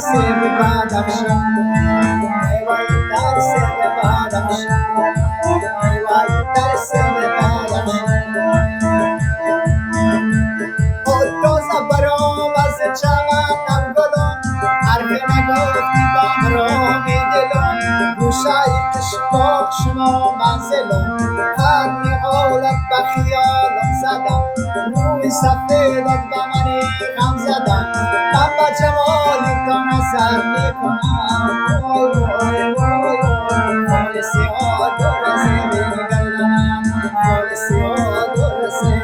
سر بدخشان وای در سر بدخشان وای در سر بدخشان تازه برام از چمنم گلم حرف نگفتی بام را می دلم گوشه اشتاق شما منزلم هر حالت به خیالم زدم روی سفیدت به من غم زدم من به جمال تو نظر می کنم وای وای وای وای خالصی ها دور زیر گردنم خالصی ها دور زیر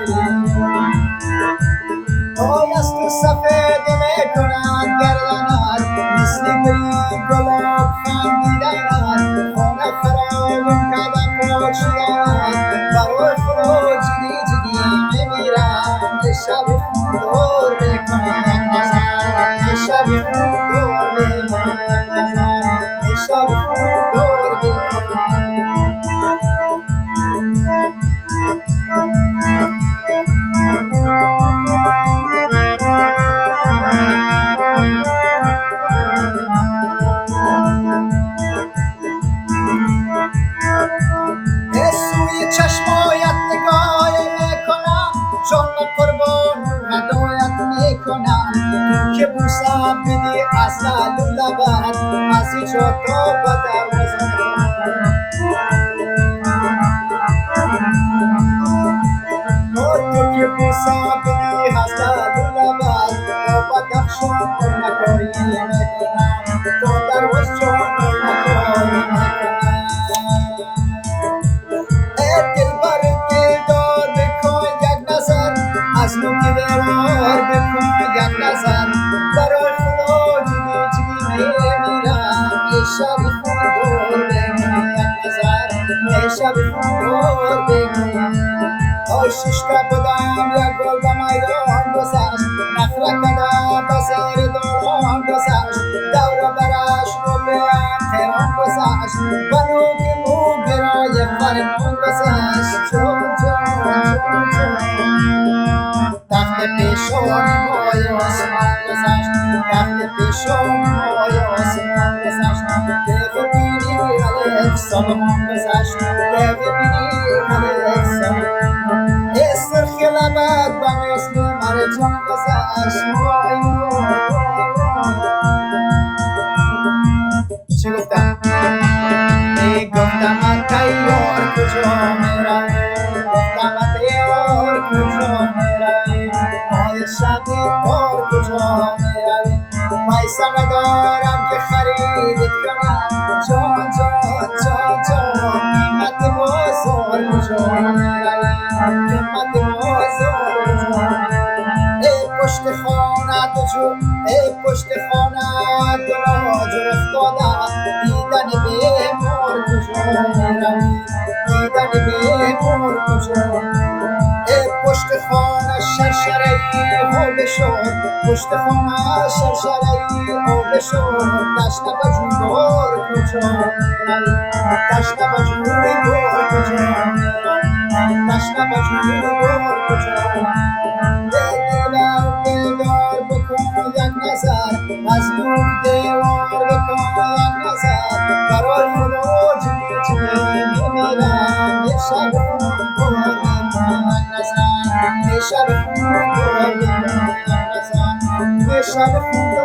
پای از تو سفید میکنند گردنت مثل گلی گلاب خندیدنت خانه خرابم کردم پاچیدنت برای خروج جدی جدی میمیرم یه شب خون دور میکنم نظر یه شب خون دور میکنم نظر یه شب خون دور میکنم سوی چشمایت نگاه میکنم جان قربان هدایت میکنم تو که بوسم بدی از لعل و لبت از اینجا تا به دروازه تو که بوسم بدی از لعل و لبت تا به دخشان نکاری میکنم تا دروازه نکاری میکنم از نوک درار بکن یک نظر برای خدا جدی جدی میمیرم یه شب خون دور بکن یک نظر یه شب خون دور بکن تا ششکه بودم یک گل به میدان گذشت نخره کده به زیر دوران گذشت دور برش رو به تهران گذشت و نوک مو برای فرمان گذشت چون چون چون چون تخت پیشان مای آسمان گذشت تخت پیشان مای آسمان گذشت دیگه بینی علیه سلمان گذشت دیگه بینی علیه سلمان استرخی لبت به مثل مرجان گذشت وای چی گفتم؟ گفتم تیار کجا میروی گفتم تیار کجا میروی مای شبی کار کجا میروی پیسه ندارم که خریدت کنم جان جان جان جان قیمت بازار کجا میروی قیمت بازار کجا ای پشت خانه تو جو ای پشت خانه تو راجر افتادم دیدن بیمار کجا میروی دیدن بیمار کجا ای پشت خانه شرشره‌ای حول شد پشت خانه شرشره‌ای حول شد دشت بجویبار کجا میروی دشت بجویبار کجا میروی دشت بجویبار کجا دیوار بکن یک نظر از نوک دیوار بکن یک نظر برای خروج جدی میمیرم یه شب خون دور میکنم یک نظر یه شب خون دور میکنم یک نظر یه شب خون